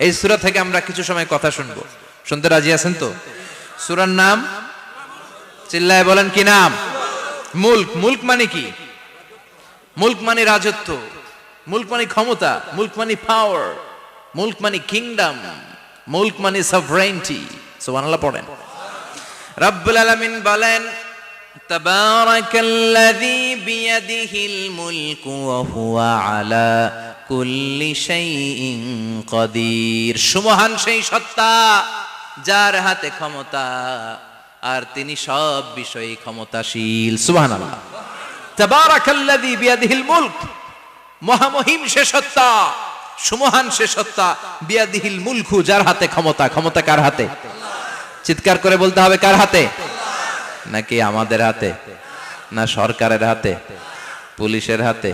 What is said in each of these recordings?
এই সূরা থেকে আমরা কিছু সময় কথা শুনবো। শুনতে রাজি আছেন তো? সূরার নাম চিল্লায় বলেন কি নাম? মুলক। মুলক মানে কি? মুলক মানে রাজত্ব, মুলক মানে ক্ষমতা, মুলক মানে পাওয়ার, মুলক মানে কিংডম, মুলক মানে সভরেইনটি। সুবহানাল্লাহ পড়েন। রব্বুল আলামিন বলেন তাবারাকাল্লাযী বিয়াদিহিল মুলকু ওয়া হুয়া আলা কুল্লি শাইইন কাদির। সুমহান সেই সত্তা যার হাতে ক্ষমতা আর তিনি সব বিষয়ে ক্ষমতাশীল। সুবহানাল্লাহ। তাবারাকাল্লাযী বিয়াদিহিল মুলক, মহামহিম সে সত্তা, সুমহান সে সত্তা, বিয়াদিহিল মুলকু, যার হাতে ক্ষমতা। ক্ষমতা কার হাতে? চিৎকার করে বলতে হবে, কার হাতে? নাকি আমাদের হাতে, না সরকারের হাতে, পুলিশের হাতে,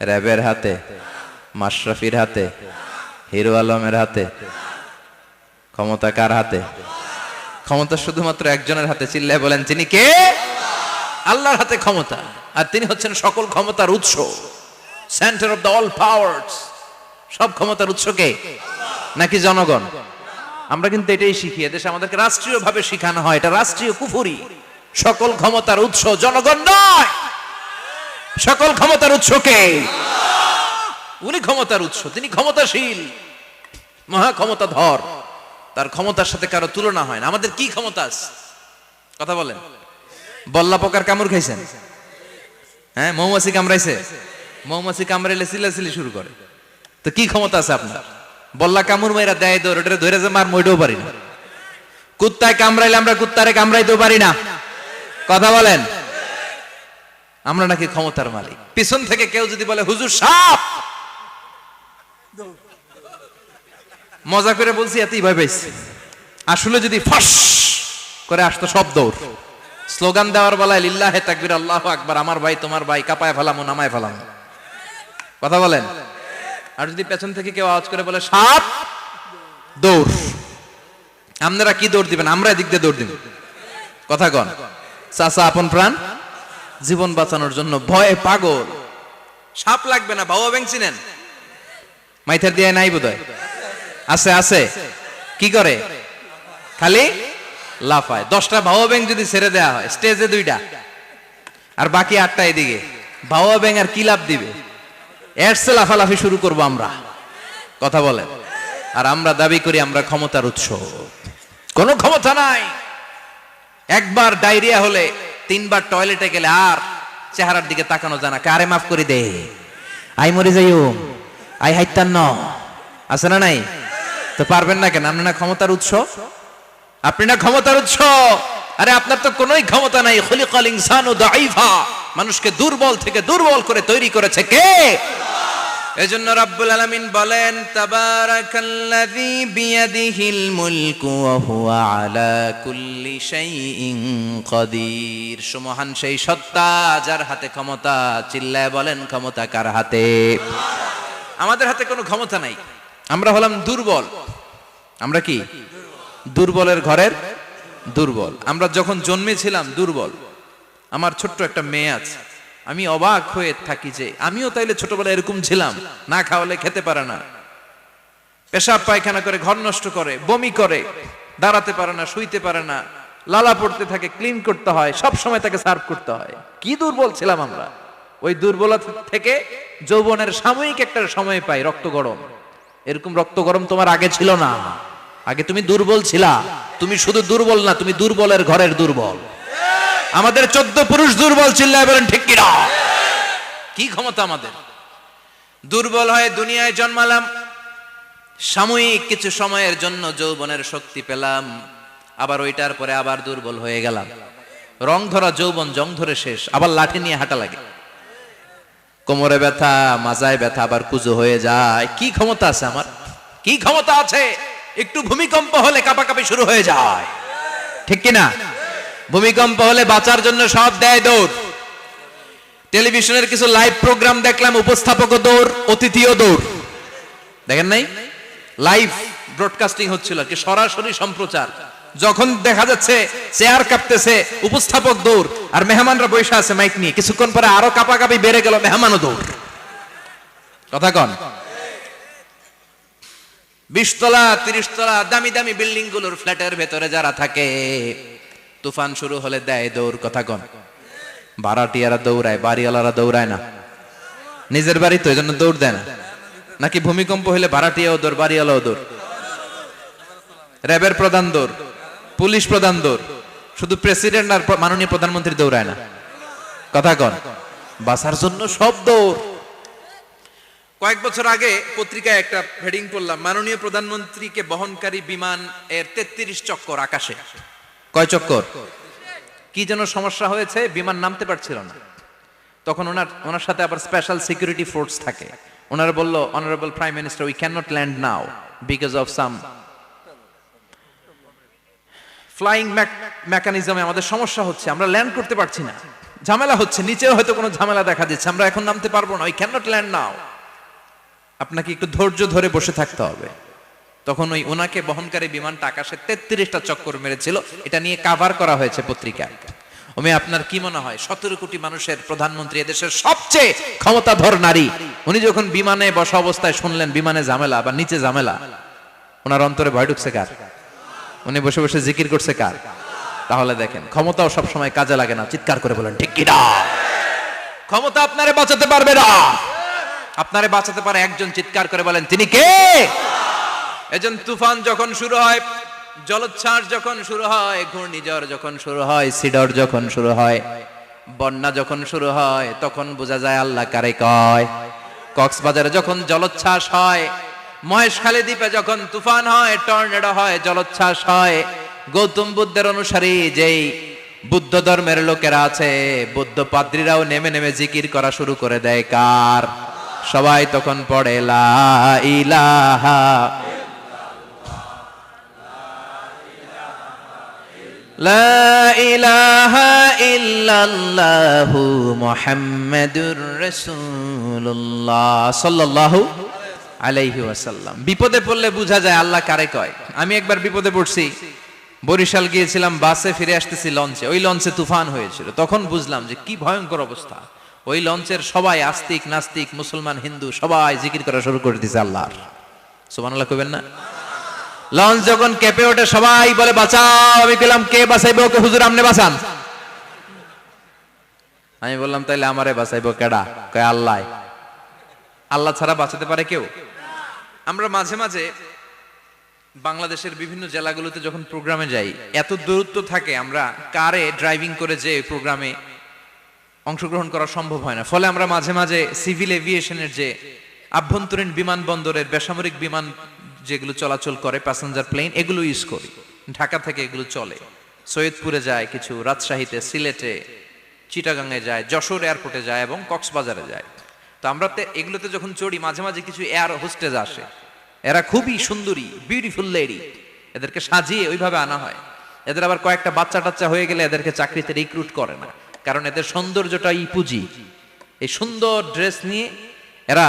র্যাবের হাতে, মাশরাফির হাতে, হিরো আলমের হাতে? ক্ষমতা কার হাতে? ক্ষমতা শুধুমাত্র একজনের হাতে। চিল্লায় বলেন তিনি কে? আল্লাহর হাতে ক্ষমতা, আর তিনি হচ্ছেন সকল ক্ষমতার উৎস, centre of the all powers. সব ক্ষমতার উৎস কে? নাকি জনগণ? আমরা কিন্তু এটাই শিখি, এদেশে আমাদেরকে রাষ্ট্রীয়ভাবে শিখানো হয়, এটা রাষ্ট্রীয় কুফরি। সকল ক্ষমতার উৎস জনগণ নয়, সকল ক্ষমতার উৎস কে? উনি ক্ষমতার উৎস, তিনি ক্ষমতাশীল, মহা ক্ষমতাধর, তার ক্ষমতার সাথে কারো তুলনা হয় না। আমাদের কি ক্ষমতা আছে? কথা বলেন। বল্লা পোকার কামড় খাইছেন? হ্যাঁ, মৌমাছি কামড়াইছে? মৌমাছি কামড়াইলে চিল্লাচিল্লি শুরু করে, তো কি ক্ষমতা আছে আপনার? বল্লা কামড় মাইরা দেয় দৌড়, ওটা ধরে যে মার মইটাও পারি না। কুত্তায় কামড়াইলে আমরা কুত্তারে কামড়াইতেও পারি না। কথা বলেন। আমরা নাকি ক্ষমতার মালিক। পিছন থেকে কেউ যদি বলে হুজুর সাপ, মজা করে বলছি, এতই ভয় পাইছি। আসলে যদি ফস করে আসতো সব দৌড়। স্লোগান দেওয়ার বেলায় লিল্লাহে তাকবীর, আল্লাহু আকবার, আমার ভাই তোমার ভাই, কাপায় ফেলামো নামায় ফেলামো। কথা বলেন। আর যদি পেছন থেকে কেউ আওয়াজ করে বলে সাপ, দৌড়। আপনারা কি দৌড় দিবেন? আমরা এদিক দিয়ে দৌড় দিব। কথা কন। চাচা আপন প্রাণ জীবন বাঁচানোর জন্য ভয়ে পাগল। সাপ লাগবে না, ভাওয়া ব্যাং চিনেন? মাইথার দিয়ে নাই বোধহয়। আছে আছে। কি করে? খালি লাফায়। 10টা ভাওয়া ব্যাং যদি ছেড়ে দেওয়া হয়, স্টেজে 2টা আর বাকি 8টা এদিকে, ভাওয়া ব্যাং আর কি লাভ দিবে? এরসে লাফালাফি শুরু করবো আমরা। কথা বলেন। আর আমরা দাবি করি আমরা ক্ষমতার উৎস। কোনো ক্ষমতা নাই। একবার ডায়রিয়া হলে 3বার টয়লেটে গেলে আর চেহারার দিকে তাকানো যায় না। কারে মাফ করে দে, আই মরে যাইও, আই হাইতান ন, আছে না নাই? তো পারবেন না কেন? আপনি না ক্ষমতার উৎস, আপনি না ক্ষমতার উৎস। আরে আপনার তো কোনোই ক্ষমতা নাই। খুলিকাল ইনসানু দাঈফা, মানুষকে দুর্বল থেকে দুর্বল করে তৈরি করেছে কে? এজন্য রব্বুল আলামিন বলেন তাবারাকাল্লাযী বিয়াদিহিল মুলকু ওয়া হুয়া আলা কুল্লি শাইইন কাদির। সুমহান সেই সত্তা যার হাতে ক্ষমতা। চিল্লায় বলেন ক্ষমতা কার হাতে? আমাদের হাতে কোনো ক্ষমতা নাই। আমরা হলাম দুর্বল। আমরা কি? দুর্বলের ঘরের দুর্বল। আমরা যখন জন্মেছিলাম দুর্বল। আমার ছোট্ট একটা মেয়ে আছে, আমি অবাক হয়ে থাকি যে আমিও তাইলে ছোটবেলায় এরকম ছিলাম। না খাওয়ালে খেতে পারে না, পেশাব পায়খানা করে, ঘর নষ্ট করে, বমি করে, দাঁড়াতে পারে না, শুইতে পারে না, লালা পড়তে থাকে, ক্লিন করতে হয়, সব সময় তাকে সার্ভ করতে হয়। কি দুর্বল ছিলাম আমরা। ওই দুর্বলতা থেকে যৌবনের সাময়িক একটা সময় পাই রক্ত গরম। এরকম রক্ত গরম তোমার আগে ছিল না। আগে তুমি দুর্বল ছিলা। তুমি শুধু দুর্বল না, তুমি দুর্বলের ঘরের দুর্বল। আমাদের 14 পুরুষ দুর্বল। চিল্লায় বলেন ঠিক কিনা? কি ক্ষমতা আমাদের? দুর্বল হয়ে দুনিয়ায় জন্মালাম, সাময়িক কিছু সময়ের জন্য যৌবনের শক্তি পেলাম, আবার ওইটার পরে আবার দুর্বল হয়ে গেলাম। রং ধরা যৌবন জং ধরে শেষ, আবার লাঠি নিয়ে হাঁটা লাগে। কোমরে ব্যথা, মাজায় ব্যথা, আবার কুজো হয়ে যায়। কি ক্ষমতা আছে আমার? কি ক্ষমতা আছে? একটু ভূমিকম্প হলে কাঁপাকাঁপি শুরু হয়ে যায়, ঠিক কিনা? ভূমিকম্প হলে বাঁচার জন্য সব দেয় দৌড়। টেলিভিশনের কিছু লাইভ প্রোগ্রাম দেখলাম, উপস্থাপকও দৌড়, অতিথিও দৌড়। দেখেন নাই? লাইভ ব্রডকাস্টিং হচ্ছিল, কি সরাসরি সম্প্রচার। যখন দেখা যাচ্ছে চেয়ার কাঁপতেছে, উপস্থাপক দৌড়, আর মেহমানরা বসে আছে মাইক নিয়ে। কিছুক্ষণ পরে আরো কাঁপাকাঁপি বেড়ে গেল, মেহমানও দৌড়। কথা কন। 20 তলা 30 তলা দামি দামি বিল্ডিং গুলোর ফ্ল্যাটের ভেতরে যারা থাকে, তুফান শুরু হলে দেয় দৌড়। কথা কন, ভাড়াটিয়ারা দৌড়ায়, বাড়িওয়ালারা দৌড়ায় না? নিজের বাড়ি তো, এই জন্য দৌড় দেয় না? নাকি ভূমিকম্প হলে ভাড়াটিয়াও দৌড়, বাড়িওয়ালাও দৌড়? র্যাবের প্রধান দৌড়, পুলিশ প্রধান দৌড়, শুধু প্রেসিডেন্ট আর মাননীয় প্রধানমন্ত্রী দৌড়ায় না? কথা কন, বাঁচার জন্য সব দৌড়। কয়েক বছর আগে পত্রিকায় একটা হেডিং পড়লাম, মাননীয় প্রধানমন্ত্রীকে বহনকারী বিমান এর 33 চক্কর আকাশে। কয় চক্কর? কি যেন সমস্যা হয়েছে, বিমান নামতে পারছিল না। তখন ওনার সাথে আবার স্পেশাল সিকিউরিটি ফোর্স থাকে। ওনারা বলল, honourable prime minister, we can not land now because of some flying মেকানিজমে আমাদের সমস্যা হচ্ছে, আমরা ল্যান্ড করতে পারছি না, ঝামেলা হচ্ছে, নিচেও হয়তো কোনো ঝামেলা দেখা দিচ্ছে, আমরা এখন নামতে পারবো না, উই ক্যান নট ল্যান্ড নাও। আপনাকে একটু ধৈর্য ধরে বসে থাকতে হবে। তখন ওই ওনাকে বহনকারী বিমানটা আকাশে 33টা চক্কর মেরেছিল। এটা নিয়ে কাভার করা হয়েছে পত্রিকায়। আপনার কি মনে হয় 17 কোটি মানুষের প্রধানমন্ত্রী, এদেশের সবচেয়ে ক্ষমতাধর নারী, উনি যখন বিমানে বসা অবস্থায় শুনলেন বিমানে ঝামেলা বা নিচে ঝামেলা, ওনার অন্তরে ভয় ঢুকছে কার? উনি বসে বসে জিকির করছে কার? তাহলে দেখেন, ক্ষমতাও সব সময় কাজে লাগে না। চিৎকার করে বলেন ঠিক কি না? ক্ষমতা আপনারে বাঁচাতে পারবে না। আপনারে বাঁচাতে পারে একজন, চিৎকার করে বলেন তিনি কে? এজন তুফান যখন শুরু হয়, জলোচ্ছ্বাস যখন শুরু হয়, ঘূর্ণিঝড় যখন শুরু হয়, সিডর যখন শুরু হয়, বন্যা যখন শুরু হয়, তখন বোঝা যায় আল্লাহ কারে কয়। কক্সবাজারে যখন জলোচ্ছ্বাস হয়, মহেশখালী দ্বীপে যখন তুফান হয়, টর্নেডো হয়, জলোচ্ছ্বাস হয়, গৌতম বুদ্ধের অনুসারী যেই বুদ্ধ ধর্মের লোকেরা আছে, বুদ্ধ পাদ্রীরাও নেমে নেমে জিকির করা শুরু করে দেয় কার? সবাই তখন পড়ে লা ইলাহা লা ইলাহা ইল্লাল্লাহু মুহাম্মাদুর রাসূলুল্লাহ সাল্লাল্লাহু আলাইহি ওয়াসাল্লাম। বিপদে পড়লে বোঝা যায় আল্লাহ কারে কয়। আমি একবার বিপদে পড়ছি, বরিশাল গিয়েছিলাম, বাসে ফিরে আসতেছি লঞ্চে, ওই লঞ্চে তুফান হয়েছিল। তখন বুঝলাম যে কি ভয়ঙ্কর অবস্থা। ওই লঞ্চের সবাই আস্তিক নাস্তিক, মুসলমান হিন্দু সবাই জিকির করা শুরু করে দিয়েছে আল্লাহর। সুবহানাল্লাহ কইবেন না? লঞ্চ যখন কেঁপে ওঠে, সবাই বলে বাঁচাও। আমি বললাম কে বাঁচাইবে ওকে? হুজুর আপনি বাঁচান। আমি বললাম তাইলে আমারে বাঁচাইবো কেডা? কয় আল্লাহ। আল্লাহ ছাড়া বাঁচাতে পারে কেউ? আমরা মাঝে মাঝে বাংলাদেশের বিভিন্ন জেলাগুলোতে যখন প্রোগ্রামে যাই, এত দূরত্ব থাকে, আমরা কারে ড্রাইভিং করে যে প্রোগ্রামে অংশগ্রহণ করা সম্ভব হয় না। ফলে আমরা মাঝে মাঝে সিভিল এভিয়েশনের যে আভ্যন্তরীণ বিমানবন্দরের বেসামরিক বিমান যেগুলো চলাচল করে, প্যাসেঞ্জার প্লেন, এগুলো ইউজ করি। ঢাকা থেকে এগুলো চলে, সৈয়দপুরে যায় কিছু, রাজশাহীতে, সিলেটে, চিটাগাংয়ে যায়, যশোর এয়ারপোর্টে যায় এবং কক্সবাজারে যায়। তো আমরা এগুলোতে যখন চড়ি, মাঝে মাঝে কিছু এয়ার হোস্টেজ আসে, এরা খুবই সুন্দরী, বিউটিফুল লেডি, এদেরকে সাজিয়ে ওইভাবে আনা হয়। এদের আবার কয়েকটা বাচ্চা টাচ্চা হয়ে গেলে এদেরকে চাকরিতে রিক্রুট করে না, কারণ এদের সৌন্দর্যটাই পুঁজি। এই সুন্দর ড্রেস নিয়ে এরা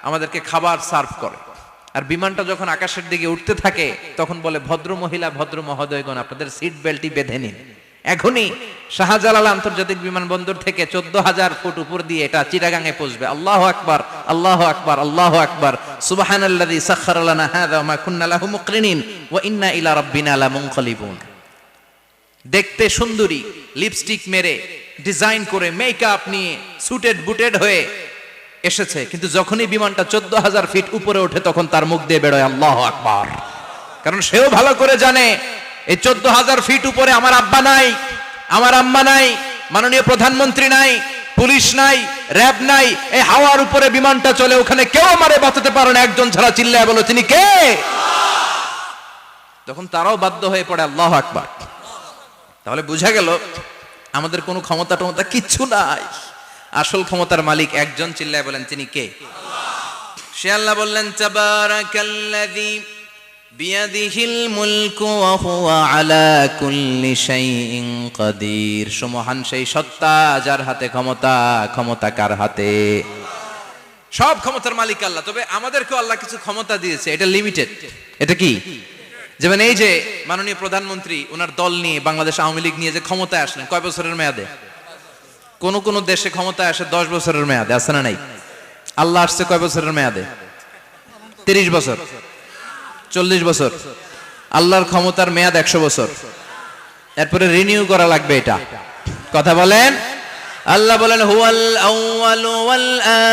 আমাদেরকে খাবার সার্ভ করে। আর বিমানটা যখন আকাশের দিকে উঠতে থাকে, তখন বলে ভদ্র মহিলা, ভদ্র মহোদয়গণ, আপনাদের সিট বেল্টই বেঁধে নিন। এখনই শাহজালাল আন্তর্জাতিক বিমানবন্দর থেকে 14,000 ফুট উপর দিয়ে এটা চিটাগাংয়ে পৌঁছবে। আল্লাহু আকবার, আল্লাহু আকবার, আল্লাহু আকবার, সুবহানাল্লাযী সাখখারা লানা হাযা ওয়া মা কুন্না লাহু মুকরিনিন ওয়া ইন্না ইলা রাব্বিনা লামুনকালিবুন। দেখতে সুন্দরী, লিপস্টিক মেরে, ডিজাইন করে, মেকআপ নিয়ে, সুটেড বুটেড হয়ে এসেছে, কিন্তু যখনই বিমানটা 14,000 ফিট উপরে ওঠে, তখন তার মুখ দিয়ে বেরোয় আল্লাহু আকবার। কারণ সেও ভালো করে জানে এই 14,000 ফিট উপরে আমার আব্বা নাই, আমার আম্মা নাই, মাননীয় প্রধানমন্ত্রী নাই, পুলিশ নাই, র্যাব নাই, এই হাওয়ার উপরে বিমানটা চলে, ওখানে কেউ আমারে বাঁচাতে পারে না, একজন ছাড়া। চিল্লায় বলো তিনি কে? তখন তারাও বাধ্য হয়ে পড়ে আল্লাহু আকবার। তাহলে বোঝা গেল আমাদের কোনো ক্ষমতা টমতা কিচ্ছু নাই, আসল ক্ষমতার মালিক একজন। চিল্লায় বলেন তিনি কে? সে আল্লাহ বললেন তাবারাকাল্লাযী বিয়াদিহিল মুলকু ওয়া হুয়া আলা কুল্লি শাইইন কাদির। সুমহান সেই সত্তা যার হাতে ক্ষমতা, ক্ষমতা কার হাতে? সব ক্ষমতার মালিক আল্লাহ। তবে আমাদেরকে আল্লাহ কিছু ক্ষমতা দিয়েছে, এটা লিমিটেড। এটা কি? যেমন এই যে মাননীয় প্রধানমন্ত্রী ওনার দল নিয়ে, বাংলাদেশ আওয়ামী লীগ নিয়ে যে ক্ষমতায় আসলেন, কয় বছরের মেয়াদে? কোন কোন দেশে ক্ষমতায় আসে 10 বছরের মেয়াদে, আছে না নাই? আল্লাহ আসছে কয় বছরের মেয়াদে? 30 বছর। 40 বছর। আল্লাহর ক্ষমতার মেয়াদ 100 বছর। এরপরে রিনিউ করা লাগবে এটা। কথা বলেন। আল্লাহ বলেন হুয়াল আউয়ালু ওয়াল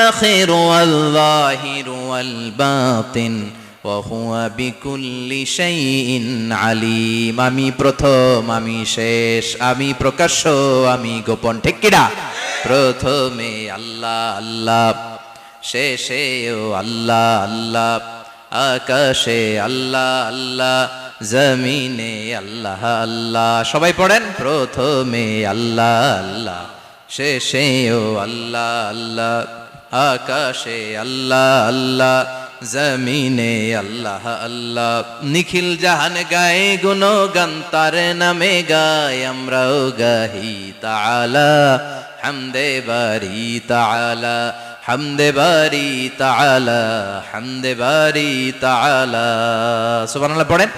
আখিরু ওয়াল যাহিরু ওয়াল বাতিন ওয়া হুয়া বিকুল্লি শাইইন আলিম। আমি প্রথম, আমি শেষ, আমি প্রকাশ্য, আমি গোপন। ঠিক কি না? প্রথমে আল্লাহ আল্লাহ, শেষেও আল্লাহ আল্লাহ, আকাশে আল্লাহ আল্লাহ, জমিনে আল্লাহ আল্লাহ। সবাই পড়েন, প্রথমে আল্লাহ আল্লাহ, শেষেও আল্লাহ আল্লাহ, আকাশে আল্লাহ আল্লাহ, জমিনে আল্লাহ আল্লাহ। নিখিল জাহান গায়ে গুণগান তার নামে গায়, আমরাও গাহি তাআলা হামদে বারি তাআলা, হামদে বারি তাআলা, হামদে বারি তাআলা। সুবহানাল্লাহ পড়েন।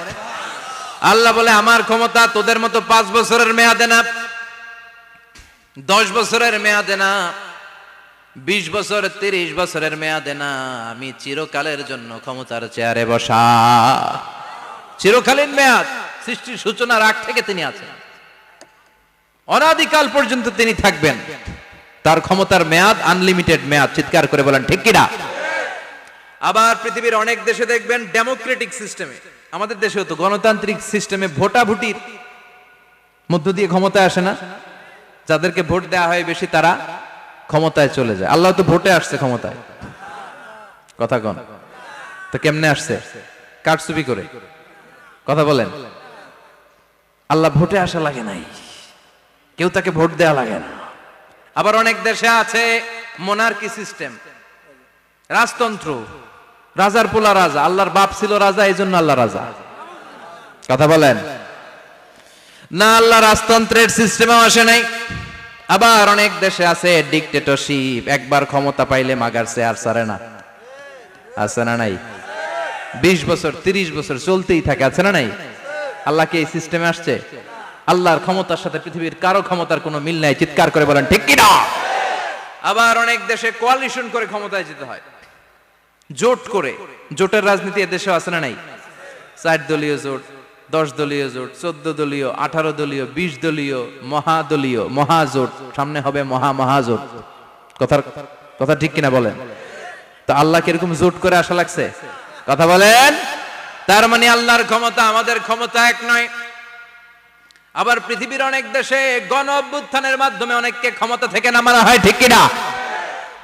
আল্লাহ বলে আমার ক্ষমতা তোদের মতো 5 বছরের মেয়াদে না, 10 বছরের মেয়াদে না, 20 বছর 30 বছরের মেয়াদে না, আমি চিরকালের জন্য ক্ষমতার চেয়ারে বসা। চিরকালীন মেয়াদ, সৃষ্টির সূচনার আগ থেকে তিনি আছেন, অনাদিকাল পর্যন্ত তিনি থাকবেন। তার ক্ষমতার মেয়াদ আনলিমিটেড মেয়াদ। চিৎকার করে বলেন ঠিক কিনা? আবার পৃথিবীর অনেক দেশে দেখবেন ডেমোক্রেটিক সিস্টেমে, আমাদের দেশেও তো গণতান্ত্রিক সিস্টেমে ভোটাভুটির মধ্য দিয়ে ক্ষমতায় আসে না? যাদেরকে ভোট দেওয়া হয় বেশি তারা ক্ষমতায় চলে যায়। আল্লাহ তো ভোটে আসছে ক্ষমতায়। কথা কন তো কেমনে আসছে? কারচুপি করে। কথা বলেন। আল্লাহ ভোটে আসা লাগে নাই, কেউ তাকে ভোট দেওয়া লাগে না। আবার অনেক দেশে আছে মোনার্কি সিস্টেম, রাজতন্ত্র, রাজার পোলা রাজা। আল্লাহর বাপ ছিল রাজা, এই জন্য আল্লাহ রাজা। কথা বলেন না, আল্লাহ রাজতন্ত্রের সিস্টেমেও আসে নাই। আবার অনেক দেশে আছে ডিক্টেটরশিপ, একবার ক্ষমতা পাইলে মাগার চেয়ার ছাড়ে না। আছে না নাই? 20 বছর 30 বছর চলতেই থাকে। আছে না নাই? আল্লাহ কি এই সিস্টেমে আসছে? আল্লাহর ক্ষমতার সাথে পৃথিবীর কারো ক্ষমতার কোনো মিল নাই। চিৎকার করে বলেন ঠিক কি না? আবার অনেক দেশে কোয়ালিশন করে ক্ষমতায় যেতে হয়, জোট করে। জোটের রাজনীতি এদেশে আছে না নাই? 4 দলীয় জোট, 10 দলীয় জোট, 14 দলীয়, 18 দলীয়, 20 দলীয়, মহাদলীয়, মহাজোট, সামনে হবে মহাজোট। কথা ঠিক কিনা বলেন? তো আল্লাহ কিরকম জোট করে আসা লাগছে? কথা বলেন। তার মানে আল্লাহর ক্ষমতা আমাদের ক্ষমতা এক নয়। আবার পৃথিবীর অনেক দেশে গণ অভ্যুত্থানের মাধ্যমে অনেককে ক্ষমতা থেকে নামানো হয়। ঠিক কিনা?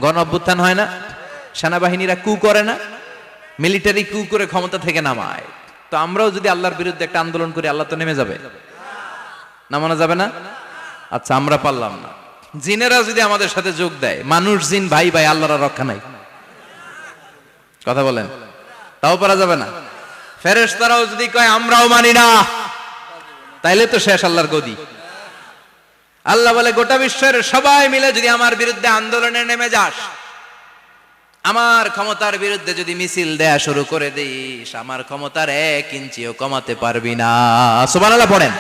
গণ অভ্যুত্থান হয় না? সেনাবাহিনীরা কু করে না? মিলিটারি কু করে ক্ষমতা থেকে নামায়। তো আমরাও যদি আল্লাহর বিরুদ্ধে একটা আন্দোলন করি, আল্লাহ তো নেমে যাবে? নামানো যাবে না? আচ্ছা, আমরা পারলাম না, জিনেরা যদি আমাদের সাথে যোগ দেয়, মানুষ জিন ভাই ভাই, আল্লাহর রক্ষা নাই। কথা বলেন। তাও পারা যাবে না? ফেরেশতারাও যদি কয় আমরাও মানি না, তাইলে তো শেষ আল্লাহর গদি। আল্লাহ বলে গোটা বিশ্বের সবাই মিলে যদি আমার বিরুদ্ধে আন্দোলনে নেমে যাস, আমার ক্ষমতার বিরুদ্ধে যদি মিছিল দেয়া শুরু করে দিস, আমার ক্ষমতার 1 ইঞ্চিও কমাতে পারবি না। সুবহানাল্লাহ পড়েন।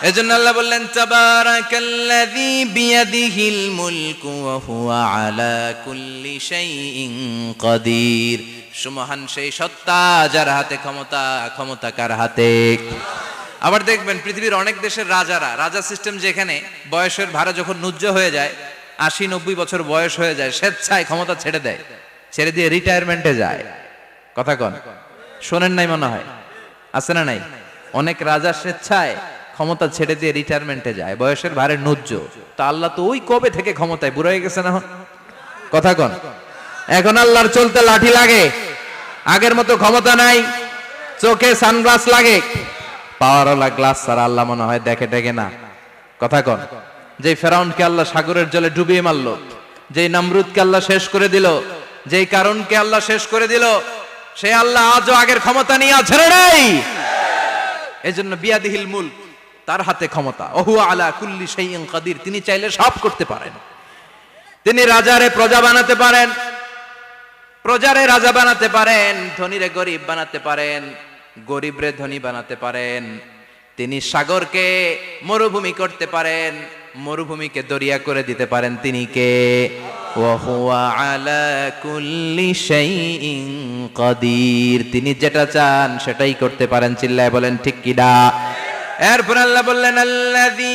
এজন্য আল্লাহ বললেন তাবারাকাল্লাযী বিয়াদিহিল মুলকু ওয়া হুয়া আলা কুল্লি শাইইন কাদির। সুমহান সেই সত্তা যার হাতে ক্ষমতা, ক্ষমতা কার হাতে? আবার দেখবেন পৃথিবীর অনেক দেশের রাজারা, রাজা সিস্টেম যেখানে বয়সের ভাড়া যখন নুজ্জ হয়ে যায়, 80-90 বছর বয়স হয়ে যায়, স্বেচ্ছায় ক্ষমতা ছেড়ে দেয়, ছেড়ে দিয়ে রিটায়ারমেন্টে যায়। কথা কন, শোনেন নাই মনে হয়? আছে না নাই? অনেক রাজা স্বেচ্ছায় ক্ষমতা ছেড়ে দিয়ে রিটায়ারমেন্টে যায়, বয়সের ভারে নুজ্জ। তা আল্লাহ তো ওই কবে থেকে ক্ষমতায়, বুড়ো হয়ে গেছে না? কথা কন। এখন আল্লাহর চলতে লাঠি লাগে, আগের মতো ক্ষমতা নাই। চোখে সানগ্লাস লাগে, পাওয়ারওয়ালা গ্লাস ছাড়া আল্লাহ মনে হয় দেখে না। কথা কন। যে ফেরাউনকে আল্লাহ সাগরের জলে ডুবিয়ে মারলো, যেই নমরুদকে আল্লাহ শেষ করে দিল, যেই কারণকে আল্লাহ শেষ করে দিল, সে আল্লাহ আজও আগের ক্ষমতা নিয়ে আছে না নাই? এজন্য বিয়াদিহিল মুলক, তার হাতে ক্ষমতা। ওহু আলা কুল্লি শাইইন কাদির, তিনি চাইলে সব করতে পারেন। তিনি রাজারে প্রজা বানাতে পারেন, প্রজারে রাজা বানাতে পারেন, ধনীরে গরিব বানাতে পারেন, গরিবরে ধনী বানাতে পারেন। তিনি সাগরকে মরুভূমি করতে পারেন, মরুভূমিকে দরিয়া করে দিতে পারেন। তিনি কে? ওয়া হুয়া আলা কুল্লি শাইইন কাদির, তিনি যেটা চান সেটাই করতে পারেন। চিল্লায় বলেন ঠিক কিনা? এরপর আল্লাহ বললেন আল্লাযী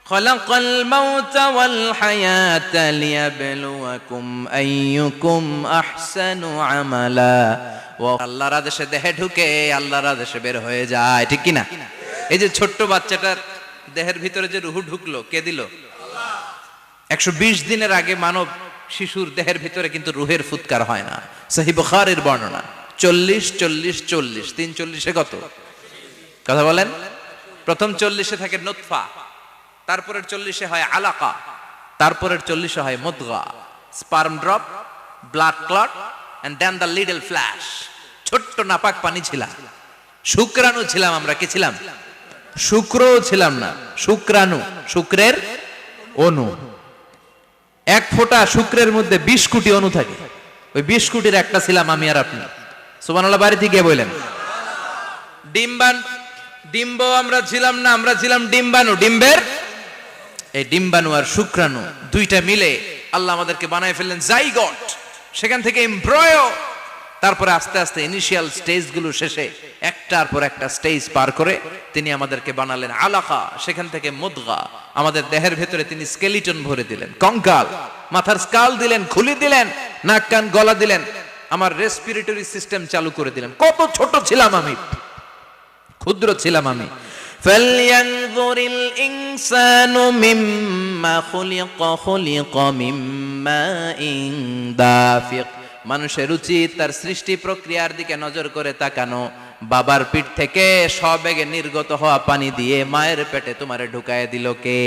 খালাকাল মাউতা ওয়াল হায়াতা লিয়াবলুয়াকুম আইয়ুকুম আহসানু আমালা। আল্লাহর আদেশে দেহে ঢুকে আল্লাহর আদেশে বের হয়ে যায়, ঠিক কিনা? এই যে ছোট্ট বাচ্চাটার দেহের ভিতরে যে রূহ ঢুকলো, কে দিল? 120 দিনের আগে মানব শিশুর দেহের ভিতরে কিন্তু রূহের ফুৎকার হয় না। সহিহ বুখারীর বর্ণনা 40 40 40 340 কত কথা বলেন? প্রথম 40 থাকে নুতফা, তারপরের 40 হয় আলাকা, তারপরের 40 হয় মুদগা, sperm drop, blood clot and then the little flesh. ছোট্ট নাপাক পানি ছিলাম, শুক্রাণু ছিলাম আমরা। কি ছিলাম? শুক্রও ছিলাম না, শুক্রাণু, শুক্রের অণু। এক ফোঁটা শুক্রের মধ্যে 20 কোটি অণু থাকে, ওই 20 কোটির একটা ছিলাম আমি আর আপনি। সুবহানাল্লাহ বাড়িতে গিয়ে বলেন। ডিম্ব আমরা ছিলাম না, আমরা ছিলাম ডিম্বাণু। ডিম্বের এই ডিম্বাণু আর শুক্রাণু দুইটা মিলে আল্লাহ আমাদেরকে বানায় ফেললেন জাইগট, সেখান থেকে এমব্রয়ো, তারপরে আস্তে আস্তে ইনিশিয়াল স্টেজগুলো শেষে একটার পর একটা স্টেজ পার করে তিনি আমাদেরকে বানালেন আলাকা, সেখান থেকে মুদগা, আমাদের দেহের ভেতরে তিনি স্কেলিটন ভরে দিলেন, কঙ্কাল, মাথার স্কাল দিলেন, খুলি দিলেন, নাক কান গলা দিলেন, আমার রেসপিরেটরি সিস্টেম চালু করে দিলেন। কত ছোট ছিলাম আমি, ক্ষুদ্র ছিলাম আমি। ফালয়ানযুরিল ইনসানু মিম্মা খুলিকা, খুলিকা মিম্মা ইন দাফিক। মানুষের উচিত তার সৃষ্টি প্রক্রিয়ার দিকে নজর করে তাকানো। বাবার পিঠ থেকে সবেগে নির্গত হওয়া পানি দিয়ে মায়ের পেটে তোমারে ঢুকায় দিল কে?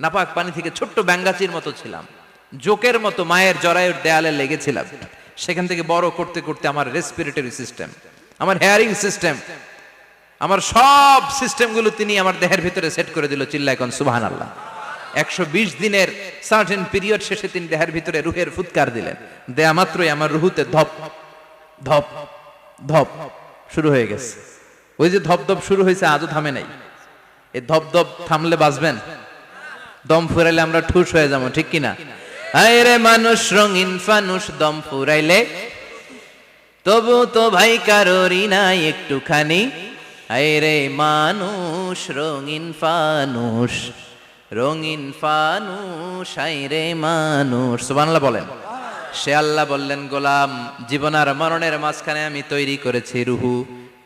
নাপাক পানি থেকে ছোট্ট ব্যাঙ্গাচির মতো ছিলাম, জোকের মতো মায়ের জরায়ুর দেয়ালে লেগেছিলাম। সেখান থেকে বড় করতে করতে আমার রেসপিরেটরি সিস্টেম, আমার হেয়ারিং সিস্টেম, আমার সব সিস্টেমগুলো তিনি আমার দেহের ভিতরে সেট করে দিল। চিল্লায় কোন সুবহানাল্লাহ। 120 দিনের সার্টেন পিরিয়ড শেষে তিনি দেহের ভিতরে রুহের ফুৎকার দিলেন। দেয়া মাত্রই আমার রুহুতে ধপ ধপ ধপ শুরু হয়ে গেছে। ওই যে ধপ ধপ শুরু হয়েছে আজও থামে নাই। এই ধপ ধপ থামলে বাঁচবেন? দম ফুরাইলে আমরা ঠুস হয়ে যাবো, ঠিক কিনা? হায় রে মানুষ রঙিন ফানুষ, দম ফুরাইলে তবু তো ভাই কারোরই নাই একটুখানি। হায় রে মানুষ রঙিন ফানুষ, রঙিন ফানুষ, হায় রে মানুষ। সুবহানাল্লাহ বলেন। সে আল্লাহ বললেন, গোলাম, জীবন আর মরণের মাঝখানে আমি তৈরি করেছি রুহু।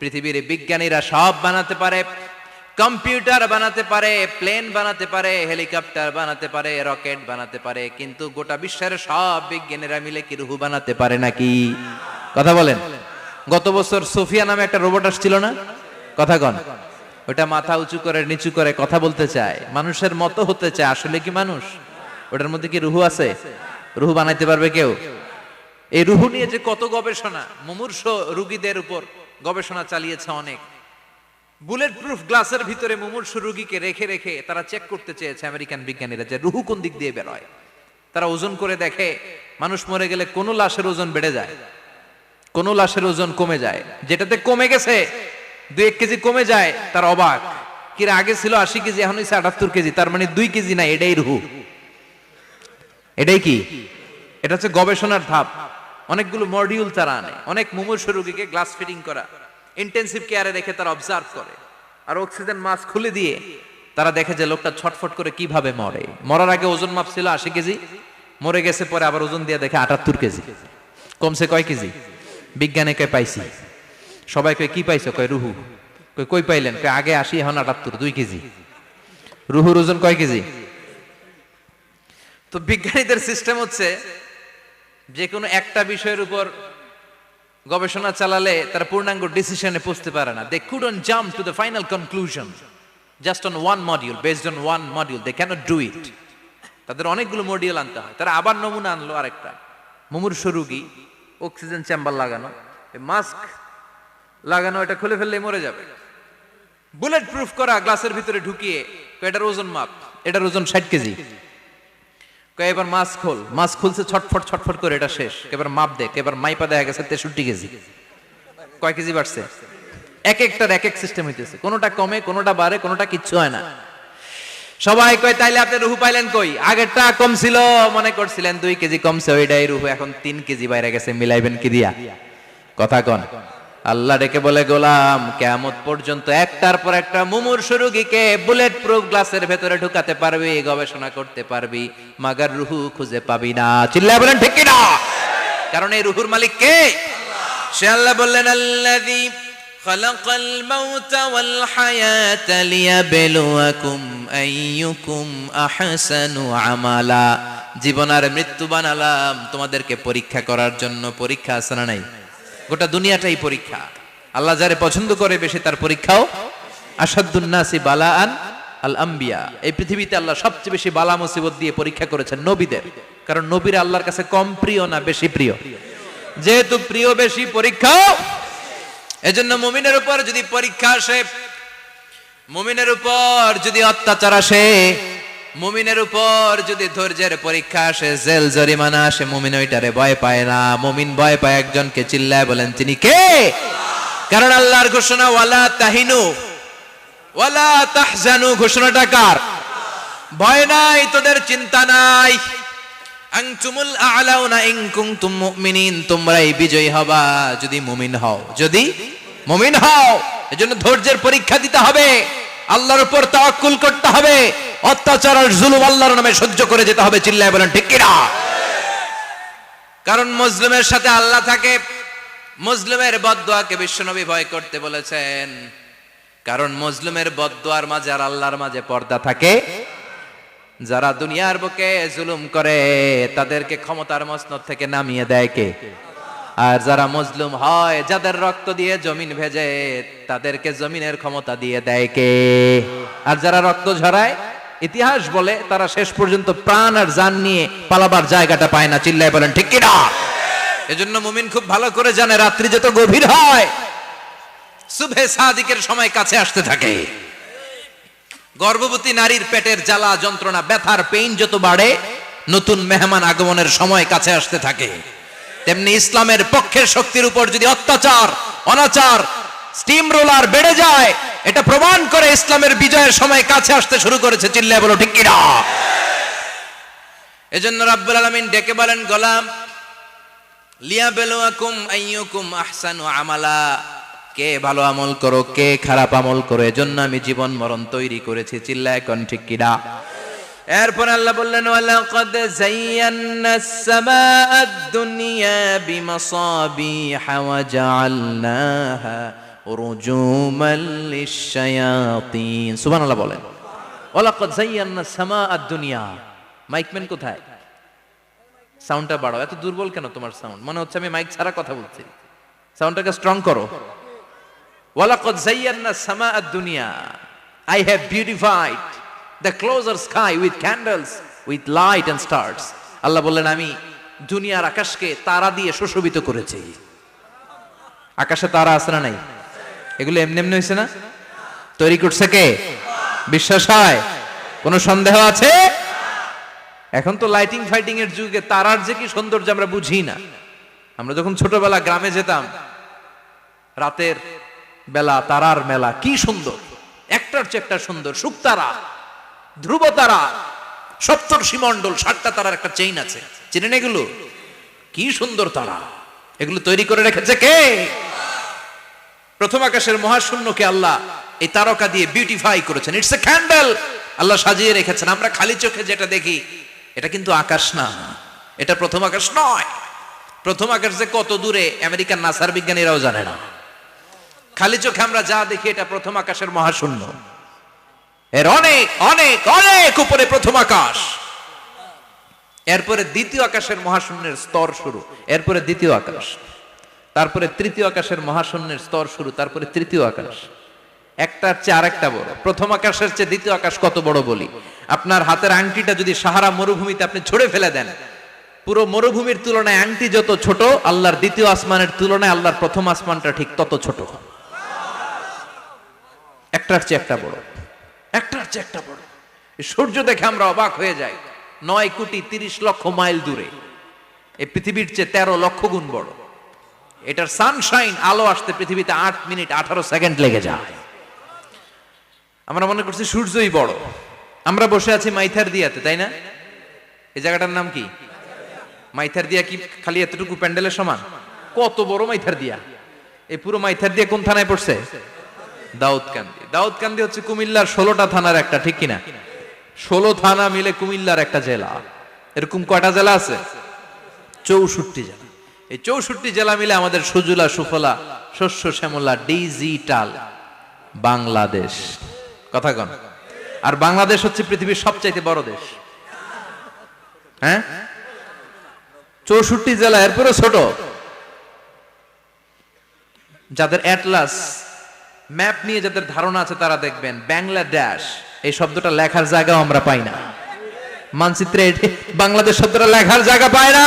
পৃথিবীর বিজ্ঞানীরা সব বানাতে পারে, কম্পিউটার বানাতে পারে, প্লেন বানাতে পারে, হেলিকপ্টার বানাতে পারে, রকেট বানাতে পারে, কিন্তু গোটা বিশ্বের সব বিজ্ঞানীরা মিলে কি রুহু বানাতে পারে নাকি? কথা বলেন। গত বছর সোফিয়া নামে একটা রোবট আসছিল না? কথা কন। ওটা মাথা উঁচু করে নিচু করে কথা বলতে চায়, মানুষের মতো হতে চায়। আসলে কি মানুষ? ওটার মধ্যে কি রুহু আছে? রুহু বানাইতে পারবে কেউ? এই রুহু নিয়ে যে কত গবেষণা, মুমূর্ষ রোগীদের উপর গবেষণা চালিয়েছে অনেক। বুলেট প্রুফ গ্লাসের ভিতরে মুমূর্ষ রোগীকে রেখে রেখে তারা চেক করতে চেয়েছে আমেরিকান বিজ্ঞানীরা যে রুহু কোন দিক দিয়ে বের হয়। তারা ওজন করে দেখে, মানুষ মরে গেলে কোন লাশের ওজন বেড়ে যায়, কোন লাশের ওজন কমে যায়। যেটাতে কমে গেছে 2-1 কেজি কমে যায়, তার অবাক। কিরা আগে ছিল 80 কেজি, এখন হইছে 78 কেজি, তার মানে 2 কেজি না, এটাই রুহু। এটাই কি? এটা হচ্ছে গবেষণার ধাপ। অনেকগুলো মডিউল তারা আনে, অনেক মুমূর্ষ রোগীকে গ্লাস ফিটিং করা, ইন্টেন্সিভ কেয়ারে রেখে তারা অবজার্ভ করে, আর অক্সিজেন মাস্ক খুলে দিয়ে তারা দেখে যে লোকটা ছটফট করে কিভাবে মরে। মরার আগে ওজন মাপ ছিল 80 কেজি, মরে গেছে পরে আবার ওজন দিয়ে দেখে 78 কেজি। কমছে কয় কেজি? বিজ্ঞানে কয় পাইছি। সবাই কয় কি পাইছো? কয় রুহু। কই পাইলেন? কয় আগে 80 এখন 78, 2 কেজি। রুহুর ওজন কয় কেজি? তো বিজ্ঞানীদের সিস্টেম হচ্ছে যে কোনো একটা বিষয়ের উপর গবেষণা চালালে তারা পূর্ণাঙ্গ ডিসিশনে পৌঁছতে পারে না। They couldn't jump to the final conclusion just on one module, based on one module. They cannot do it. তাদের অনেকগুলো মডিউল আনতে হয়। তারা আবার নমুনা আনলো আরেকটা। মুমূর্ষ রোগী, অক্সিজেন চেম্বার লাগানো, মাস্ক লাগানো, এটা খুলে ফেললে মরে যাবে। বুলেট প্রুফ করা গ্লাসের ভিতরে ঢুকিয়ে এটার ওজন মাপ, এটার ওজন 60 কেজি। এবার মাস্ক খোল, মাস্ক খুলছে ছটফট ছটফট করে, এটা শেষ। এবার মাপ দেখ, এবার মাইপা দেখা গেছে 63 কেজি। কয় কেজি বাড়ছে? এক একটার এক এক সিস্টেম হইতেছে, কোনোটা কমে, কোনোটা বাড়ে, কোনোটা কিচ্ছু হয় না। সবাই কয় তাইলে আপনি রুহু পাইলেন কই? আগেরটা কম ছিল, মনে করছিলেন 2 কেজি কমছে, ওইটাই রুহু, এখন 3 কেজি বাইরে গেছে, মিলাইবেন কি দিয়া? কথা কন। আল্লাহ ডেকে বলে, গোলাম কিয়ামত পর্যন্ত একটার পর একটা মুমূর্ষু রোগীকে বুলেট প্রুফ গ্লাসের ভেতরে ঢুকাতে পারবি, গবেষণা করতে পারবি, মাগার রুহু খুঁজে পাবি না। চিল্লায় বলেন ঠিক কি না? কারণ এই রুহুর মালিক কে? সে আল্লাহ বললেন, আল্লাযী খালাকাল মাউতা ওয়াল হায়াতা লিয়াবলুয়াকুম আইয়ুকুম আহসানু আমালা। জীবন আর মৃত্যু বানালাম তোমাদেরকে পরীক্ষা করার জন্য। পরীক্ষা আছে না নাই? গোটা দুনিয়াটাই পরীক্ষা। আল্লাহ যারে পছন্দ করে বেশি তার পরীক্ষাও। আসাদুন নাসি বালাআন আল আম্বিয়া। এই পৃথিবীতে আল্লাহ সবচেয়ে বেশি বালা মুসিবত দিয়ে পরীক্ষা করেছেন নবীদের। কারণ নবীরা আল্লাহর কাছে কম প্রিয় না বেশি প্রিয়? যেহেতু প্রিয় বেশি, পরীক্ষাও। এজন্য মুমিনের উপর যদি পরীক্ষা আসে, মুমিনের উপর যদি অত্যাচার আসে, মুমিনের উপর যদি ধৈর্যের পরীক্ষা আসে, জেল জরিমানা আসে, মুমিন ওইটারে ভয় পায় না। মুমিন ভয় পায় একজনকে। চিল্লায় বলেন তিনি কে? কারণ আল্লাহর ঘোষণা, ওয়ালা তাহিনু ওয়ালা তাহজানু। ঘোষণাটা কার? ভয় নাই, তোদের চিন্তা নাই। আনতুমুল আ'লাউনা ইন কুনতুম মুমিনিন। তোমরাই বিজয়ী হবা যদি মুমিন হও, যদি মুমিন হও। এজন্য ধৈর্যের পরীক্ষা দিতে হবে, আল্লাহর উপর তাওয়াক্কুল করতে হবে, অত্যাচার আর জুলুম আল্লাহর নামে সহ্য করে যেতে হবে। চিল্লায় বলেন ঠিক কি না? কারণ মজলুমের সাথে আল্লাহ থাকে। মজলুমের বদদুয়াকে বিশ্বনবী ভয় করতে বলেছেন। কারণ মজলুমের বদদুয়ার মাঝে আর আল্লাহর মাঝে পর্দা থাকে। যারা দুনিয়ার বুকে জুলুম করে তাদেরকে ক্ষমতার মসনদ থেকে নামিয়ে দেয় কে? আর যারা মজলুম হয়, যাদের রক্ত দিয়ে জমিন ভেজে, তাদেরকে জমিনের ক্ষমতা দিয়ে দেয় কে? আর যারা রক্ত ঝরায়, ইতিহাস বলে তারা শেষ পর্যন্ত প্রাণ আর জান নিয়ে পালাবার জায়গাটা পায় না। চিল্লায় বলেন ঠিক কি না? এজন্য মুমিন খুব ভালো করে জানে, রাত্রি যত গভীর হয়, সুবহে সাদিকের সময় কাছে আসতে থাকে। গর্ভবতী নারীর পেটের জ্বালা যন্ত্রণা, ব্যথার পেইন যত বাড়ে, নতুন মেহমান আগমনের সময় কাছে আসতে থাকে। তেমনি ইসলামের পক্ষের শক্তির উপর যদি অত্যাচার, অনাচার, স্টিম রোলার বেড়ে যায়, এটা প্রমাণ করে ইসলামের বিজয়ের সময় কাছে আসতে শুরু করেছে। চিল্লায় বলো ঠিক কি না? এজন্য রাব্বুল আলামিন ডেকে বলেন, গোলাম লিয়াবলুয়াকুম আইয়ুকুম আহসানু আমালা। কে ভালো আমল করো, কে খারাপ আমল করো, এজন্য আমি জীবন মরণ তৈরি করেছি। চিল্লায় কোন ঠিক কি না? এরপর আল্লাহ বললেন, ওয়ালাকাদ যায়্যানাস সামাআদ দুনিয়া বিমাসাবিহা ওয়া জাআলনাহা রুজুমান লিশ-শায়াতিন। সুবহানাল্লাহ বলেন। ওয়ালাকাদ যায়্যানাস সামাআদ দুনিয়া। মাইকম্যান কোথায়? সাউন্ডটা বাড়াও। এত দুর্বল কেন তোমার সাউন্ড? মনে হচ্ছে আমি মাইক ছাড়া কথা বলছি। সাউন্ডটাকে স্ট্রং করো। ওয়ালাকাদ যায়্যানাস সামাআদ দুনিয়া। I have beautified the closer sky with candles, with light and stars. আল্লাহ বললেন, আমি দুনিয়ার আকাশকে তারা দিয়ে সুশোভিত করেছি। আকাশে তারা আছে না নাই? এগুলো এমনি এমনি হয়েছে না? তৈরি করছে কে? বিশ্বাস হয়? কোনো সন্দেহ আছে? এখন তো লাইটিং ফাইটিং এর যুগে তারার যে কি সৌন্দর্য আমরা বুঝি না। আমরা যখন ছোটবেলা গ্রামে যেতাম, রাতের বেলা তারার মেলা, কি সুন্দর, একটার চেয়ে একটা সুন্দর। শুকতারা, ধ্রুব তারা, সপ্তর্ষি মণ্ডল, 7টা তারার একটা চেইন আছে, চিনেন এগুলো? কি সুন্দর তারা! এগুলো তৈরি করে রেখেছে কে? প্রথম আকাশের মহাশূন্যকে আল্লাহ এই তারকা দিয়ে বিউটিফাই করেছেন। It's a candle. আল্লাহ সাজিয়ে রেখেছেন। আমরা খালি চোখে যেটা দেখি, এটা কিন্তু আকাশ না, এটা প্রথম আকাশ নয়। প্রথম আকাশ যে কত দূরে আমেরিকার নাসার বিজ্ঞানীরাও জানে না। খালি চোখে আমরা যা দেখি, এটা প্রথম আকাশের মহাশূন্য। এর অনেক অনেক অনেক উপরে প্রথম আকাশ। এরপরে দ্বিতীয় আকাশের মহাশূন্যের স্তর শুরু, এরপরে দ্বিতীয় আকাশ, তারপরে তৃতীয় আকাশের মহাশূন্যের স্তর শুরু, তারপরে তৃতীয় আকাশ। একটার চেয়ে আরেকটা বড়। প্রথম আকাশের চেয়ে দ্বিতীয় আকাশ কত বড় বলি, আপনার হাতের আংটিটা যদি সাহারা মরুভূমিতে আপনি ছুঁড়ে ফেলে দেন, পুরো মরুভূমির তুলনায় আংটি যত ছোট, আল্লাহর দ্বিতীয় আসমানের তুলনায় আল্লাহর প্রথম আসমানটা ঠিক তত ছোট। একটার চেয়ে একটা বড়, একটার চেয়ে একটা বড়। সূর্য দেখে আমরা অবাক হয়ে যাই। 9,30,00,000 মাইল দূরে, এই পৃথিবীর চেয়ে 13 লক্ষ গুণ বড়। এটার সানশাইন, আলো আসতে পৃথিবীতে 8 মিনিট 18 সেকেন্ড লেগে যায়। আমরা মনে করছি সূর্যই বড়। আমরা বসে আছি মাইথার দিয়াতে, তাই না? এই জায়গাটার নাম কি? মাইথার দিয়া। কি খালি এতটুকু প্যান্ডেলের সমান? কত বড় মাইথার দিয়া! এই পুরো মাইথার দিয়া কোন থানায় পড়ছে? দাউদকান্দি। দাউদকান্দি হচ্ছে কুমিল্লার 16টা থানার একটা, ঠিক কিনা? 16 থানা মিলে কুমিল্লার একটা জেলা। এরকম কয়টা জেলা আছে? 64 জেলা। এই 64 জেলা মিলে আমাদের সুজলা সুফলা শস্য শ্যামলা ডিজিটাল বাংলাদেশ। কথা কন। আর বাংলাদেশ হচ্ছে পৃথিবীর সবচাইতে বড় দেশ। হ্যাঁ, 64 জেলা, এরপরে ছোট। যাদের অ্যাটলাস ম্যাপ নিয়ে যাদের ধারণা আছে তারা দেখবেন বাংলাদেশ এই শব্দটা লেখার জায়গাও আমরা পাই না। মানচিত্রে বাংলাদেশ শব্দটা লেখার জায়গা পায় না।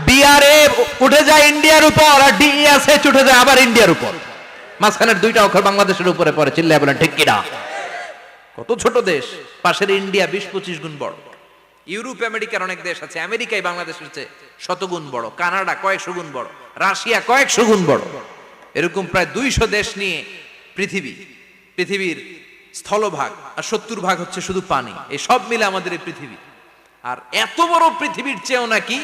বিআরএ উঠে যায় ইন্ডিয়ার উপর, আর ডিএসএ উঠে যায় আবার ইন্ডিয়ার উপর। মাঝখানের দুইটা অক্ষর বাংলাদেশের উপরে পড়ে। চিল্লায় বলেন ঠিক কিনা? কত ছোট দেশ। পাশের ইন্ডিয়া 20-25 গুণ বড়। ইউরোপ আমেরিকার অনেক দেশ আছে, আমেরিকায় বাংলাদেশের চেয়ে শতগুণ বড়। কানাডা কয়েকশো গুণ বড়, রাশিয়া কয়েকশো গুণ বড়। এরকম প্রায় 200 দেশ নিয়ে পৃথিবীর স্থলভাগ, আর 70% হচ্ছে শুধু পানি। এই সব মিলে আমাদের এই পৃথিবী। আর এত বড় পৃথিবীর চেয়েও নাকি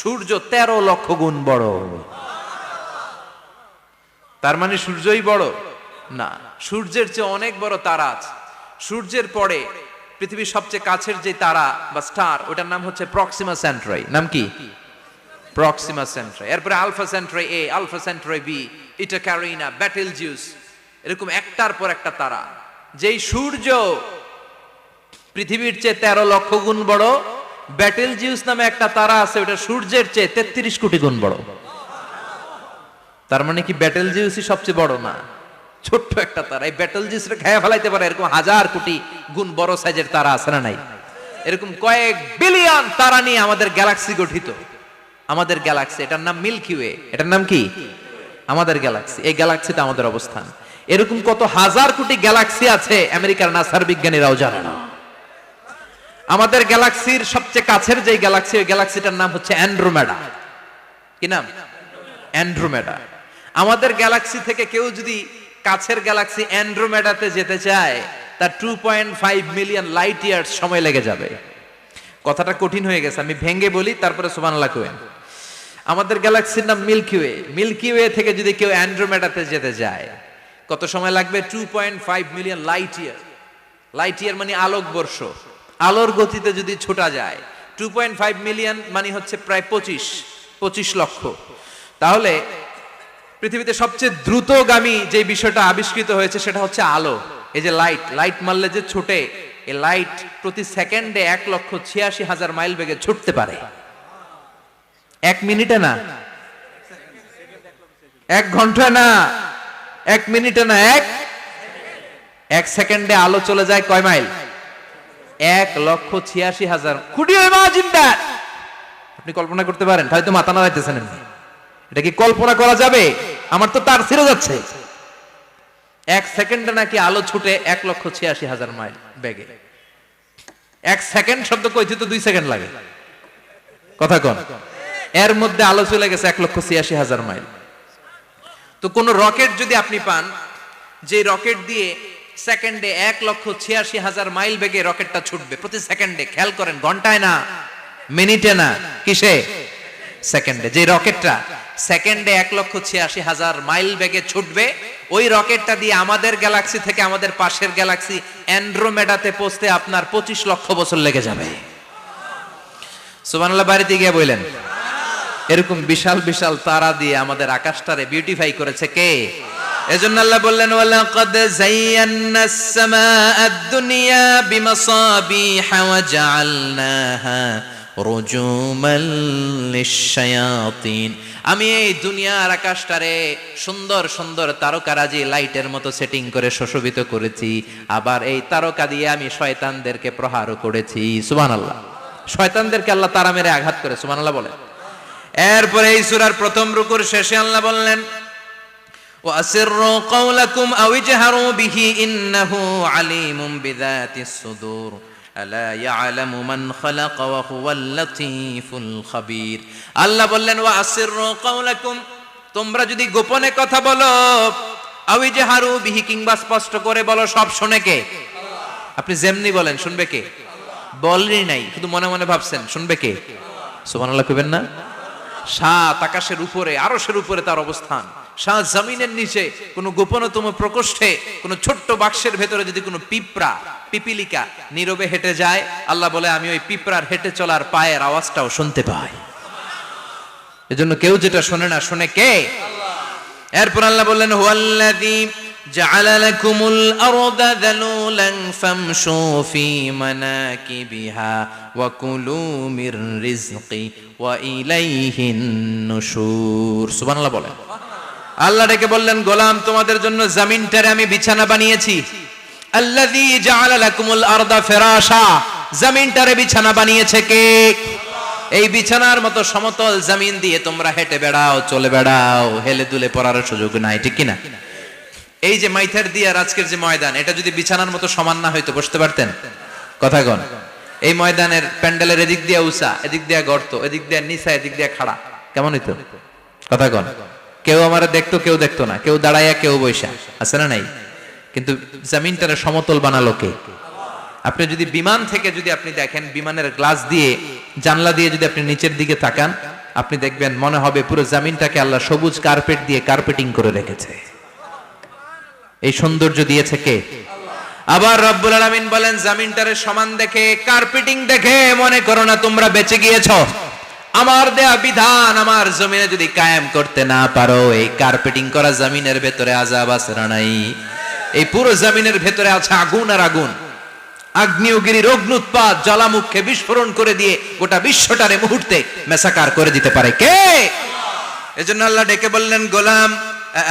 সূর্য 13 লক্ষ গুণ বড়। তার মানে সূর্যই বড় না, সূর্যের চেয়ে অনেক বড় তারা আছে। সূর্যের পরে পৃথিবীর সবচেয়ে কাছের যে তারা বা স্টার, ওটার নাম হচ্ছে প্রক্সিমা সেন্ট্রাই। নাম কি? প্রক্সিমা সেন্ট্রাই। এরপরে আলফা সেন্ট্রাই এ, আলফা সেন্ট্রাই বি, ইটা ক্যারিনা, বেটেলজিউস, এরকম একটার পর একটা তারা। যেই সূর্য পৃথিবীর চেয়ে 13 লক্ষ গুণ বড়, বেটেলজিউস নামে একটা তারা আছে, ওটা সূর্যের চেয়ে 33 কোটি গুণ বড়। তার মানে কি বেটেলজিউসই সবচেয়ে বড় না? ছোট্ট একটা তারা। এই বেটেলজিউসটা খেয়ে ফেলাইতে পারে এরকম 1000 কোটি গুণ বড় সাইজের তারা আছে না নাই? এরকম কয়েক বিলিয়ন তারা নিয়ে আমাদের গ্যালাক্সি গঠিত। আমাদের গ্যালাক্সি, এটার নাম মিল্কি ওয়ে। এটার নাম কি? আমাদের গ্যালাক্সি। এই গ্যালাক্সিতে আমাদের অবস্থান। এরকম কত হাজার কোটি গ্যালাক্সি আছে আমেরিকার নাসার বিজ্ঞানীরাও জানে না। আমাদের গ্যালাক্সির সবচেয়ে কাছের যে গ্যালাক্সি, ওই গ্যালাক্সিটার নাম হচ্ছে অ্যান্ড্রোমেডা। কি নাম? অ্যান্ড্রোমেডা। আমাদের গ্যালাক্সি থেকে কেউ যদি কাছের গ্যালাক্সি অ্যান্ড্রোমেডাতে যেতে চায়, তার 2.5 মিলিয়ন লাইট ইয়ার্স সময় লেগে যাবে। কথাটা কঠিন হয়ে গেছে, আমি ভেঙে বলি, তারপরে সুবহানাল্লাহ কইবেন। আমাদের গ্যালাক্সির নাম মিল্কি ওয়ে। মিল্কি ওয়ে থেকে যদি কেউ অ্যান্ড্রোমেডাতে যেতে যায়, কত সময় লাগবে? 2.5 million light year. Light year মানে আলোকবর্ষ। আলোর গতিতে যদি ছোটা যায়, 2.5 মিলিয়ন মানে হচ্ছে প্রায় 25 লক্ষ। তাহলে পৃথিবীতে সবচেয়ে দ্রুতগামী যে বিষয়টা আবিষ্কৃত হয়েছে সেটা হচ্ছে আলো। এই যে লাইট মারলে যে ছোটে, এই লাইট প্রতি সেকেন্ডে 1,86,000 মাইল বেগে ছুটতে পারে। 1 মিনিটে না, 1 ঘন্টা না, 1 মিনিটে না, 1 সেকেন্ডে আলো চলে যায় কয় mile? 1,86,000। Could you imagine that? আপনি কল্পনা করতে পারেন? হয়তো মাথা নাড়াইতেছেন। এটা কি কল্পনা করা যাবে? আমার তো তার ছিঁড়ে যাচ্ছে। 1 সেকেন্ডে নাকি আলো ছুটে 1,86,000 মাইল বেগে। 1 সেকেন্ড শব্দ কইতে তো 2 সেকেন্ড লাগে। কথা কোন? এর মধ্যে আলো চলে গেছে 1,86,000 মাইল। তো কোন রকেট যদি আপনি পান, যে রকেট দিয়ে সেকেন্ডে 1,86,000 মাইল বেগে রকেটটা ছুটবে প্রতি সেকেন্ডে, খেয়াল করেন, ঘন্টায় না, মিনিটে না, কিসে? সেকেন্ডে। যে রকেটটা সেকেন্ডে 1,86,000 মাইল বেগে ছুটবে, ওই রকেটটা দিয়ে আমাদের গ্যালাক্সি থেকে আমাদের পাশের গ্যালাক্সি অ্যান্ড্রোমেডাতে পৌঁছতে আপনার 25 লক্ষ বছর লেগে যাবে। সুবহানাল্লাহ বাড়িতে গিয়ে বললেন। এরকম বিশাল বিশাল তারা দিয়ে আমাদের আকাশটারে বিউটিফাই করেছে কে? এজন্য আল্লাহ বললেন, ওয়ালাকাদ যায়্যানাস সামাআদ দুনিয়া বিমাসাবিহা ওয়া জাআলনাহা রুজুমাল লিশ-শায়াতিন। আমি এই দুনিয়ার আকাশটারে সুন্দর সুন্দর তারকারাজি লাইটের মতো সেটিং করে সুশোভিত করেছি। আবার এই তারকা দিয়ে আমি শয়তানদেরকে প্রহারও করেছি। সুবহানাল্লাহ। শয়তানদেরকে আল্লাহ তারা মেরে আঘাত করে। সুবহানাল্লাহ বলে। এরপরে এই সূরার প্রথম রুকুর শেষে আল্লাহ বললেন, ওয়াসিররু কাওলাকুম আও ইজহারু বিহি ইন্নাহু আলিমুম বিযাতিস সুদূর আলা ইয়ালামু মান খালাকা ওয়া হুয়াল লাতীফুল খাবীর। আল্লাহ বললেন, ওয়াসিররু কাওলাকুম, তোমরা যদি গোপনে কথা বলো, আও ইজহারু বিহি, কিংবা স্পষ্ট করে বলো, সব শোনে কে? আপনি যেমনি বলেন শুনবে কে? বলেনই নাই, শুধু মনে মনে ভাবছেন, শুনবে কে? সুবহানাল্লাহ কইবেন না? সাত আকাশের উপরে, আরশের উপরে তার অবস্থান, সাত জমিনের নিচে, কোন গোপনতম প্রকোষ্ঠে, কোন ছোট্ট বাক্সের ভেতরে যদি কোনো পিঁপড়া, পিপিলিকা নীরবে হেঁটে যায়, আল্লাহ বলে আমি ওই পিঁপড়ার হেঁটে চলার পায়ের আওয়াজটাও শুনতে পাই। এজন্য কেউ যেটা শোনে না, শোনে কে? এরপর আল্লাহ বললেন হুয়াল্লাযী জাআলা লাকুমুল আরদা যালুলান ফামশু ফি মানাকিবিহা ওয়া কুলু মির রিজকি ওয়া ইলাইহিন নুশুর। সুবহানাল্লাহ বলেন। আল্লাহ ডেকে বললেন গোলাম তোমাদের জন্য জমিনটারে আমি বিছানা বানিয়েছি। আল্লাযী জাআলা লাকুমুল আরদা ফিরাশা, জমিনটারে বিছানা বানিয়েছে কে? এই বিছানার মতো সমতল জমিন দিয়ে তোমরা হেঁটে বেড়াও, চলে বেড়াও, হেলে দুলে পড়ার সুযোগ নাই, ঠিক কিনা? এই যে মাইথার দিয়ে আজকের যে ময়দান, এটা যদি বিছানার মতো সমান না হইতো বসতে পারতেন? কথা কন। এই ময়দানের প্যান্ডেলের এদিক দিয়ে উঁচা, এদিক দিয়ে গর্ত, এদিক দিয়ে নিচা, এদিক দিয়ে খাড়া, কেমন হইতো? কথা কন। কেউ আমারে দেখতো, কেউ দেখতো না, কেউ দাঁড়াইয়া, কেউ বৈশা, আছে না নাই? কিন্তু জমিনটারে সমতল বানালো কে? আপনি যদি বিমান থেকে যদি আপনি দেখেন, বিমানের গ্লাস দিয়ে, জানলা দিয়ে যদি আপনি নিচের দিকে তাকান, আপনি দেখবেন মনে হবে পুরো জমিনটাকে আল্লাহ সবুজ কার্পেট দিয়ে কার্পেটিং করে রেখেছে। এই সৌন্দর্য দিয়েছে কে? আবার রব্বুল আলামিন বলেন জমিনটারে সমান দেখে, কার্পেটিং দেখে মনে করো না তোমরা বেঁচে গিয়েছো। আমার দেয়া বিধান আমার জমিনে যদি কায়েম করতে না পারো, এই কার্পেটিং করা জমিনের ভেতরে আযাব আছে না নাই? এই পুরো জমিনের ভেতরে আছে আগুন আর আগুন। আগ্নেয়গিরির অগ্নুৎপাত জ্বালামুখে বিস্ফোরণ করে দিয়ে গোটা বিশ্বটারে মুহূর্তে মেসাকার করে দিতে পারে কে? এজন্য আল্লাহ ডেকে বললেন গোলাম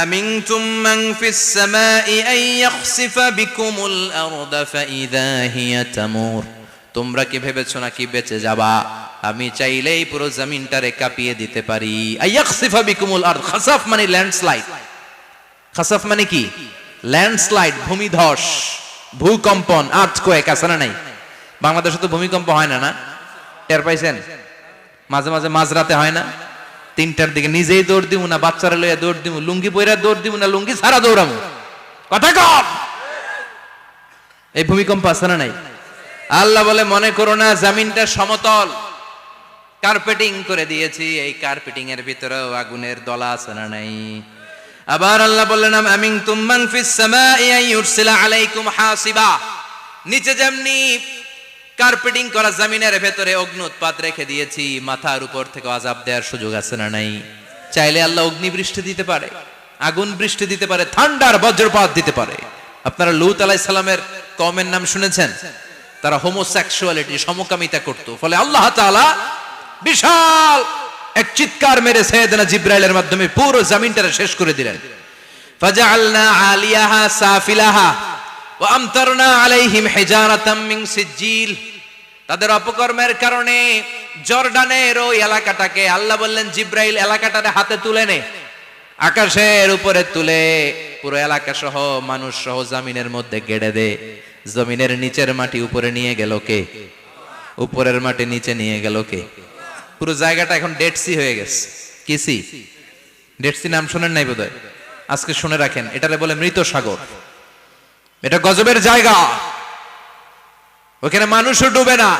আমিনতুম মান ফিস সামাই আন ইয়াখসিফা বিকুমুল আরদা ফাইযা হিয়া তামুর। তোমরা কি ভেবেছো নাকি বেঁচে যাবা? আমি চাইলেই পুরো জমিনটারে কাঁপিয়ে দিতে পারি। আন ইয়াখসিফা বিকুমুল আরদ, খাসাফ মানে ল্যান্ডস্লাইড। খাসাফ মানে কি? ল্যান্ডস্লাইড, ভূমিধস, ভূকম্পন, আর্থকোয়েক, আছে না নাই? বাংলাদেশে তো ভূমিকম্প হয় না, না? টের পাইছেন? মাঝে মাঝে মাঝরাতে হয় না? 3টার দিকে নিজেই দৌড় দিব না বাচ্চারা লইয়া দৌড় দিব, লুঙ্গি পইরা দৌড় দিব না লুঙ্গি ছাড়া দৌড়াবো? কথা কর। এই ভূমিকম্প আছে না নাই? আল্লাহ বলে মনে করো না জমিনটা সমতল, কার্পেটিং করে দিয়েছি, এই কার্পেটিং এর ভিতরেও আগুনের দলা আছে না নাই? আবার আল্লাহ বললেন আমিনতুম মান ফিস সামাই আন ইউরসিলা আলাইকুম হাসিবা। নিচে যেমনি কার্পেটিং করা জমিনের ভেতরে অগ্নুৎপাত রেখে দিয়েছি, মাথার উপর থেকে আযাব দেওয়ার সুযোগ আছে না নাই? চাইলে আল্লাহ অগ্নি বৃষ্টি দিতে পারে, আগুন বৃষ্টি দিতে পারে, ঠান্ডার বজ্রপাত দিতে পারে। আপনারা লূত আলাইহিস সালামের কওমের নাম শুনেছেন? তারা হোমোসেক্সুয়ালিটি, সমকামিতা করত। ফলে আল্লাহ তাআলা বিশাল এক চিৎকার মেরে সাইয়েদনা জিবরাইলের মাধ্যমে পুরো জমিনটারে শেষ করে দিলেন। ফাজআলনা আলিয়াহা সাফিলাহা ওয়া আমতারনা আলাইহিম হিজারাতাম মিন সিজিল। তাদের অপকর্মের কারণে জর্ডানের ওই এলাকাটাকে আল্লাহ বললেন জিবরাইল এলাকাটারে হাতে তুলে নে, আকাশের উপরে তুলে পুরো এলাকা সহ মানুষ সহ জমিনের মধ্যে গেড়ে দে। জমিনের নিচের মাটি উপরে নিয়ে গেল কে? উপরের মাটি নিচে নিয়ে গেল কে? পুরো জায়গাটা এখন ডেড সি হয়ে গেছে। কি সি? ডেড সি নাম শুনেন নাই বোধহয়? আজকে শুনে রাখেন, এটারে বলে মৃত সাগর। এটা গজবের জায়গা, ওখানে মানুষও ডুবে না।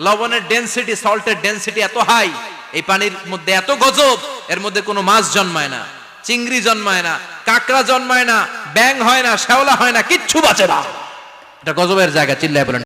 লবণের ডেনসিটি, সল্টের ডেনসিটি এত হাই, এই পানির মধ্যে এত গজব, এর মধ্যে কোনো মাছ জন্মায় না, চিংড়ি জন্মায় না, কাঁকড়া জন্মায় না, ব্যাং হয় না, শ্যাওলা হয় না, কিচ্ছু বাঁচে না। এটা গজবের জায়গা। চিল্লায় বলেন